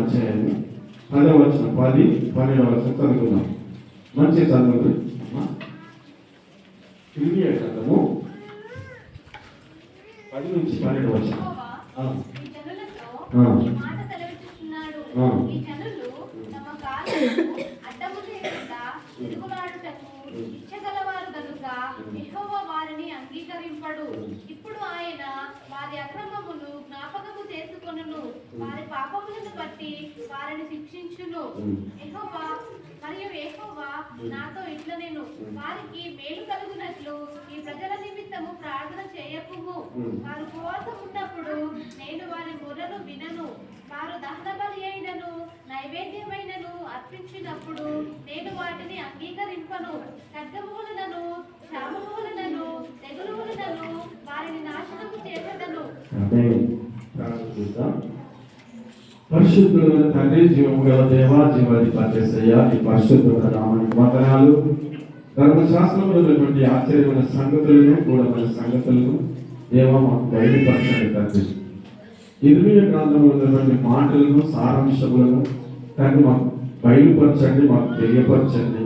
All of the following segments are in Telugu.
అధ్యాయాన్ని 10వ వచనం 10, 12వ వచనం చదువుకుందాం. మంచి చదువు. ఇర్మియా గ్రంథము 10 నుంచి 12వ వచనం. అంగీకరింపడు. ఇప్పుడు ఆయన వారి అక్రమమును జ్ఞాపకము చేసుకొనును, వారి పాపములను బట్టి వారిని శిక్షించును. యెహోవా నాతో ఇట్లా నేను వారికి మేలు కలుగునట్లు ఈ ప్రజల నిమిత్తము ప్రార్థన చేయకుము. వారు ఉపవాసం ఉన్నప్పుడు నేను వారి మొరను వినను. వారు దహన బలి అయినను నైవేద్యమైనను అర్పించినప్పుడు నేను వాటిని అంగీకరింపను. ఖడ్గములనను క్షామములనను తెగులులనను వారిని నాశనము చేసేదను. పరిశుద్ధులైన తండ్రి, జీవము గల దేవా, జీవాధిపతి యేసయ్యా, నీ పరిశుద్ధమైన నామానికి వందనాలు. ధర్మశాస్త్రంలో ఉన్నటువంటి ఆశ్చర్యమైన సంగతులను, గూఢమైన సంగతులను దేవా మాకు బయలుపరచండి తండ్రి. ఇర్మియా గ్రంథంలో ఉన్నటువంటి మాటలను, సారాంశములను తండ్రి మాకు బయలుపరచండి, మాకు తెలియపరచండి.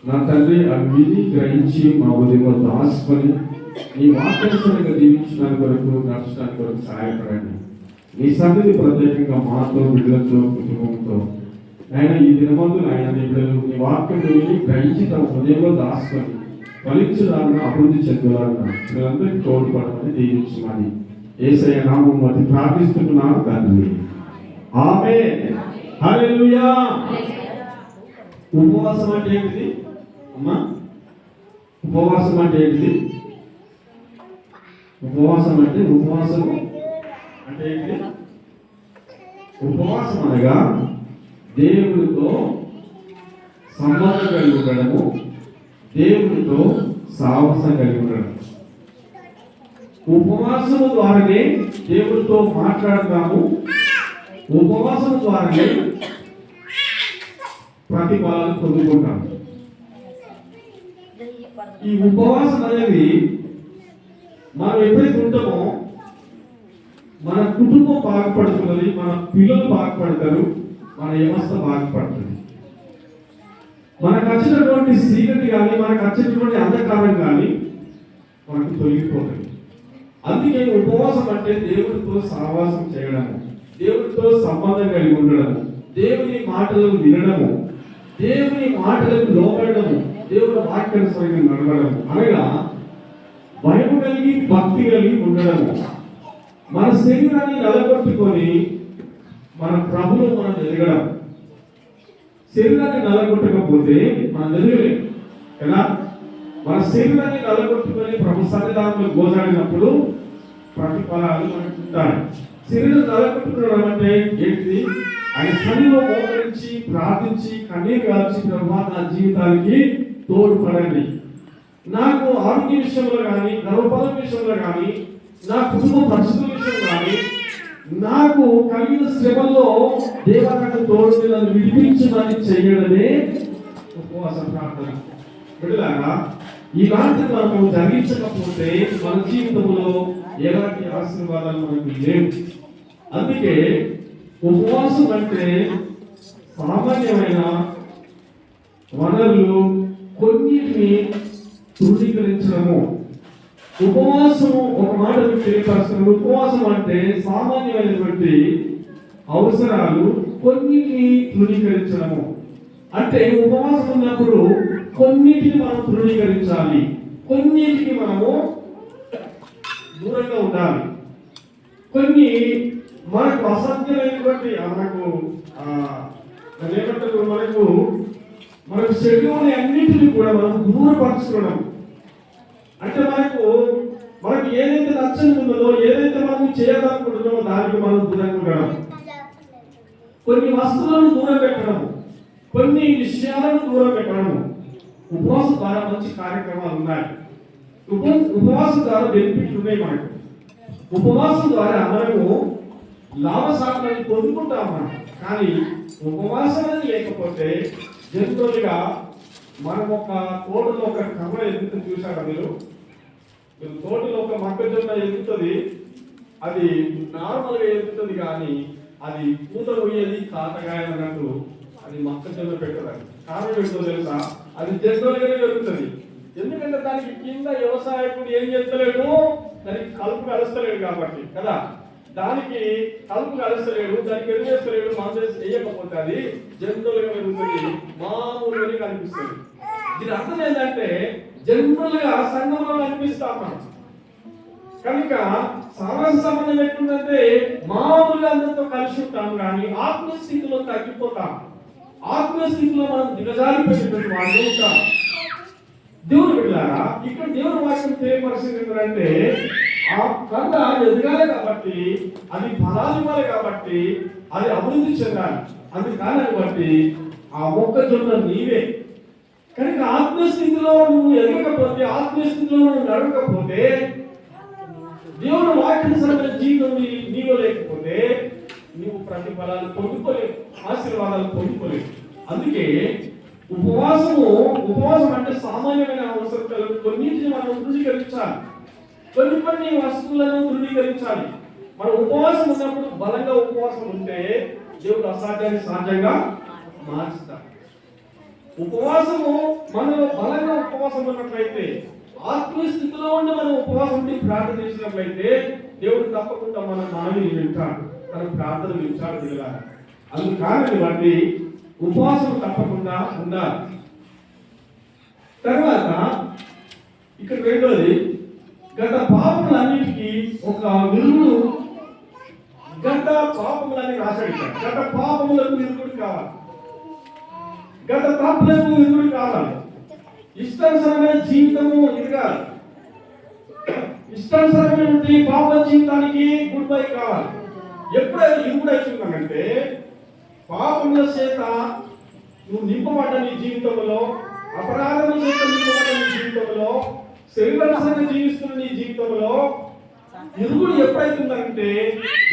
నా తండ్రి అవి విని గ్రహించి మా ఉదయంలో దాచుకొని నీ వాక్యానుసారంగా జీవించడానికి కొరకు, నడచడానికి కొరకు సహాయపడండి. నీ సన్నిధి ప్రత్యేకంగా మాతో, బిడ్డలతో, కుటుంబంతో ఆయన ఈ దినమందు ఆయన నీ బిడ్డలు నీ వాక్యం విని గ్రహించి తమ హృదయంలో దాచుకొని ఫలించడానికి అభివృద్ధి చెందాలన్నా వీళ్ళందరికీ తోడ్పడమని దీవించమని యేసయ్య నామం బట్టి ప్రార్థిస్తున్నాను తండ్రి. ఆమేన్. హల్లెలూయా. ఉపవాసం అంటే ఏంటిది అమ్మా? ఉపవాసం అంటే ఏంటిది? ఉపవాసం అంటే ఏంటి? ఉపవాసం అనగా దేవుడితో సంబంధం కలిగి ఉండడము, దేవుడితో సాహసం కలిగి ఉండడం. ఉపవాసము ద్వారానే దేవుడితో మాట్లాడతాము, ఉపవాసం ద్వారానే ప్రతిఫలాలు పొందుకుంటాము. ఈ ఉపవాసం అనేది మనం ఎప్పుడైతే ఉంటామో మన కుటుంబం బాగుపడుతున్నది, మన పిల్లలు బాగుపడతారు, మన వ్యవస్థ బాగుపడుతుంది. మనకు వచ్చినటువంటి చీకటి కానీ, మనకు వచ్చినటువంటి అంధకారం కానీ మనకు తొలగిపోతుంది. అందుకే ఉపవాసం అంటే దేవుడితో సహవాసం చేయడము, దేవుడితో సంబంధం కలిగి ఉండడము, దేవుని మాటలను వినడము, దేవుని మాటలకు లోబడము, దేవుని వాక్యానుసారంగా నడవడము, అనగా భయం కలిగి భక్తి కలిగి ఉండడము. మన శరీరాన్ని నలగొట్టుకొని మన ప్రభువు మనం ఎదగడం. శరీరాన్ని నలగొట్టకపోతే మనం ఎదగలేం కదా. మన శరీరాన్ని నలగొట్టుకొని ప్రభు సన్నిధానంలో గోజాడినప్పుడు ప్రతిఫలాలు మనకు ఉంటాయి. శరీరం నలగొట్టుకోవడం అంటే ఏంటి? ఆయన సన్నిధిలో మోకరించి ప్రార్థించి కన్నీరు కాల్చి ప్రభు నా జీవితానికి తోడ్పడండి, నాకు ఆరోగ్య విషయంలో కానీ, గర్భఫలం విషయంలో కానీ, నా కుటుంబ పరిస్థితుల విషయం కానీ, నాకు కలిగిన శ్రమలో దేవాలకు తోడు నన్ను విడిపించమని చేయడమే ఉపవాస ప్రార్థన. బిడ్డలారా, ఇలాంటి మనం జరిగించకపోతే మన జీవితంలో ఎలాంటి ఆశీర్వాదాలు మనకు లేవు. అందుకే ఉపవాసం అంటే సామాన్యమైన వనరులు కొన్నిటిని తృణీకరించడము. ఉపవాసము ఒక మాట తెలియపరుస్తున్నాడు. ఉపవాసం అంటే సామాన్యమైనటువంటి అవసరాలు కొన్నిటిని తృణీకరించడము. అంటే ఉపవాసం ఉన్నప్పుడు కొన్నిటిని మనం తృణీకరించాలి, కొన్నిటికి మనము దూరంగా ఉండాలి. కొన్ని మనకు అసాధ్యమైనటువంటి మనకు షెడ్యూల్ అన్నింటినీ కూడా మనం దూరపరచుకోవడం. అంటే మనకు ఏదైతే నచ్చని ఉన్నదో, ఏదైతే మనం చేయాలనుకుంటున్నామో దానికి మనం దూరంగా ఉండడం, కొన్ని వస్తువులను దూరం పెట్టడం, కొన్ని విషయాలను దూరం పెట్టడము. ఉపవాసం ద్వారా మంచి కార్యక్రమాలు ఉన్నాయి. ఉపవాసం ద్వారా బెనిఫిట్లు ఉన్నాయి. మనకు ఉపవాసం ద్వారా మనము లాభసాధనని పొందుకుంటాం మనం. కానీ ఉపవాసం అనేది లేకపోతే జంతువులుగా మనం ఒక తోటలో ఒక కమల ఎదుగుతుంది. చూసారా మీరు? తోటలో ఒక మొక్కజొన్న ఎదుగుతుంది, అది నార్మల్గా ఎదుగుతుంది, కానీ అది పూత పోయేది కాతగాయం అన్నట్టు అది మొక్కజొన్న పెట్టదండి. కారణం ఏంటో తెలుసా? అది జంతువులుగానే జరుగుతుంది. ఎందుకంటే దానికి కింద వ్యవసాయకుడు ఏం చేస్తలేడు, దానికి కలుపు కలుస్తలేడు కాబట్టి కదా. దానికి కలుపు కలుస్తలేడు, దానికి ఎదురు చేస్తలేడు, మందు వేయకపోతే అది జంతువులుగా పెరుగుతుంది, మామూలుగానే కనిపిస్తుంది. దీని అర్థం ఏంటంటే జనరల్ గా సంఘంలో కనిపిస్తాం మనం. కనుక సామాజిక సంబంధం ఎట్లుందంటే మామూలుగా అందరితో కలిసి ఉంటాం, కానీ ఆత్మీయ స్థితిలో తగ్గిపోతాం. ఆత్మీయ స్థితిలో మనం దిగజారిపోయినటువంటి వాళ్ళు ఉంటాం. దేవుడు వెళ్ళారా, ఇక్కడ దేవుడు వాక్యం తెలియపరిచింది ఏంటంటే ఆ కంద ఎదగాలి కాబట్టి, అది ఫలాలు ఇవ్వాలి కాబట్టి, అది అభివృద్ధి చెందాలి. అందుకని బట్టి ఆ మొక్కజొన్న నీవే. కనుక ఆత్మీయ స్థితిలో నువ్వు ఎదగకపోతే, ఆత్మీయ స్థితిలో నువ్వు నడవకపోతే, దేవుడు వాక్యానుసారమైన జీవితం నీలో లేకపోతే నువ్వు ప్రతిఫలాలు పొందుకోలేవు, ఆశీర్వాదాలు పొందుకోలేవు. అందుకే ఉపవాసం అంటే సామాన్యమైన అవసరాలు కొన్నింటిని మనం ధృవీకరించాలి, కొన్ని వస్తువులను ధృవీకరించాలి. మనం ఉపవాసం ఉన్నప్పుడు బలంగా ఉపవాసం ఉంటే దేవుడు అసాధ్యాన్ని సాధ్యంగా మార్చుతాడు. ఉపవాసము మనలో బలంగా ఉపవాసం ఉన్నట్లయితే, ఆత్మీయ స్థితిలో ఉండి మనం ఉపవాసం ఉండి ప్రార్థన చేసినట్లయితే దేవుడు తప్పకుండా మన మనవిని వింటాడు, తన ప్రార్థన వింటాడు పిల్లలు. అందుకని బట్టి ఉపవాసం తప్పకుండా ఉండాలి. తర్వాత ఇక్కడ రెండోది, గత పాపములన్నిటికీ ఒక విరుగుడు, గత పాపములని రాశాడు. గత పాపములకు విరుగుడు కావాలి, గత పాపములకు విరుగుడు కావాలి. ఇష్టానుసారమైన జీవితము ఎదగాలి, ఇష్టానుసారమైన పాప జీవితానికి గుడ్ బై కావాలి. ఎప్పుడైతే ఇప్పుడు అవుతుందంటే పాపముల చేత నువ్వు నింపబడ్డ నీ జీవితంలో, అపరాధముల చేత నింపబడ్డ నీ జీవితంలో, శరీరానుసారంగా జీవిస్తున్న నీ జీవితంలో ఇరుగుడు ఎప్పుడైతుందంటే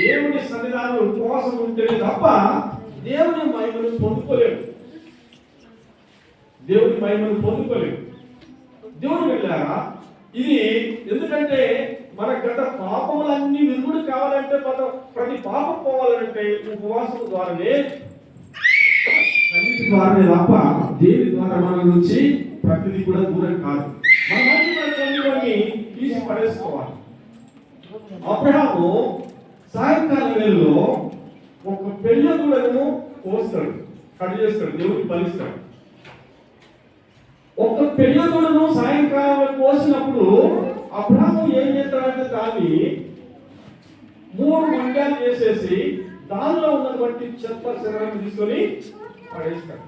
దేవుని సన్నిధానంలో ఉపవాసం ఉంటేనే తప్ప దేవుని మహిమను పొందుకోలేవు, దేవుని మహిమను పొందుకోలేవు. దేవుని వెళ్ళారా, ఇది ఎందుకంటే మన గత పాపములన్నీ విరుగుడు కావాలంటే, ప్రతి పాపం పోవాలంటే ఉపవాసం ద్వారానే, అన్నిటి ద్వారానే తప్ప దేని ద్వారా మన నుంచి ప్రతిదీ కూడా దూరం కాదు. మన తీసి పడేసుకోవాలి. అబ్రహాము సాయంకాలం వేళలో ఒక పెళ్ళ దూడను కోస్తాడు, కట్ చేస్తాడు, దేవుడికి బలిస్తాడు. ఒక పెళ్ళ దూడను సాయంకాలం కోసినప్పుడు అబ్రహాము ఏం చేస్తాడంటే దాన్ని 3 మండ్యాలు చేసేసి దానిలో ఉన్నటువంటి చెత్త శరీరాన్ని తీసుకొని పడేస్తాడు.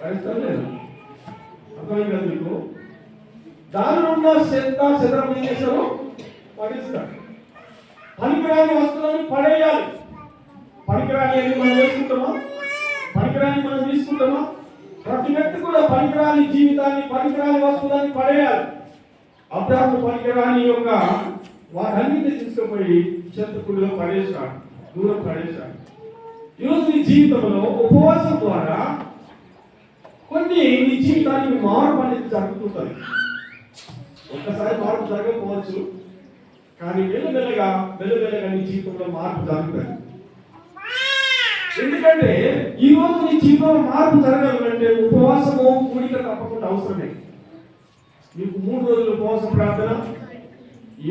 పడేస్తాడు లేదు, అర్థమైంది కదా మీకు? దానిలో ఉన్న చెత్త శరీరం ఏం చేస్తాడు, పడేస్తాడు. పనికిరాని వస్తువులను పడేయాలి. పనికిరాని అని మనం వేసుకుంటామా? పనికిరాని మనం తీసుకుంటామా? ప్రతి వ్యక్తి కూడా పనికిరాని జీవితాన్ని, పనికిరాని వస్తువులని పడేయాలి. అబ్రహాము పనికిరాని యొక్క వాటన్నిటిని తీసుకుపోయి చెత్తకుడిలో పడేశాడు, దూరం పడేశాడు. ఈరోజు నీ జీవితంలో ఉపవాసం ద్వారా కొన్ని నీ జీవితానికి మార్పు అనేది జరుగుతుంటుంది. ఒక్కసారి మార్పు జరగకపోవచ్చు, కానీ మెల్లమెల్లగా నీ జీవితంలో మార్పు జరుగుతుంది. ఎందుకంటే ఈ రోజు నీ జీవితంలో మార్పు జరగాలంటే ఉపవాసము కూడిక తప్పకుండా అవసరమే. మీకు 3 రోజులు ఉపవాస ప్రార్థన,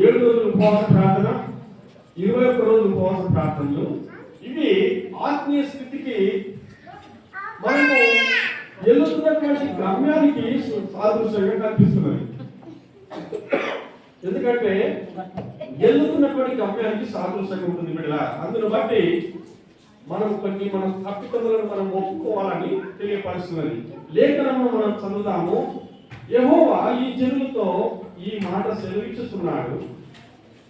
7 రోజులు ఉపవాస ప్రార్థన, 21 రోజులు ఉపవాస ప్రార్థనలు, ఇవి ఆత్మీయ స్థితికి మనము వెళ్తున్నటువంటి గమ్యానికి సాదృశ్యంగా కనిపిస్తున్నది. ఎందుకంటే వెళ్తున్నటువంటి గమ్యానికి సాదృశ్యంగా ఉంటుంది బిడ్డ. అందును బట్టి మనం మన తప్పిదములను మనం ఒప్పుకోవాలని తెలియపరుస్తున్నది. లేఖనము మనం చదువుతాము. యెహోవా ఈ జనులతో ఈ మాట సెలవిస్తున్నాడు,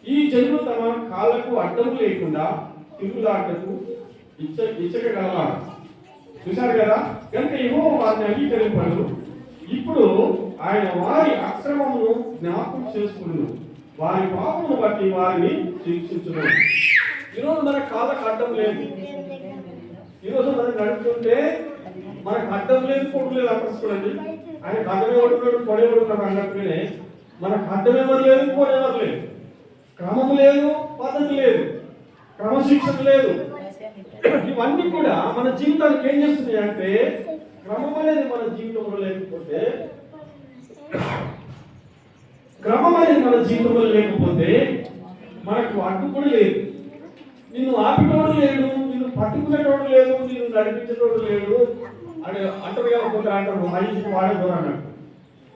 ఈ జనులు తమ కాళ్ళకు అడ్డము లేకుండా తిరుగులాటకు ఇచ్చగలవారు. చూశారు కదా, కనుక యెహోవా వారిని అంగీకరింపడు. ఇప్పుడు ఆయన వారి అక్రమమును జ్ఞాపకం చేసుకును, వారి పాపమును బట్టి వారిని శిక్షించును. ఈరోజు మన కాళ్ళకు అడ్డం లేదు. ఈరోజు మనం నడుస్తుంటే మనకు అడ్డం లేదు, పొడు లేదు. అప్పసుకోండి, ఆయన అడ్డమే పడుతున్నాడు, పొడే పడుతున్నాడు అన్నట్టుగానే మనకు అడ్డం ఎవరు లేదు, పొడి ఎవరు లేదు, క్రమం లేదు, పద్ధతి లేదు, క్రమశిక్షణ లేదు. ఇవన్నీ కూడా మన జీవితానికి ఏం చేస్తున్నాయి అంటే, క్రమం అనేది మన జీవితంలో లేకపోతే, మనకు అడ్డు కూడా లేదు. నిన్ను ఆపినోడు లేడు, నిన్ను పట్టుకునేటోడు లేదు, నిన్ను నడిపించేటోడు లేడు అని అంటారు కదా. కొందరు అంటారు మనిషికి వాడేటోడు అన్నట్టు.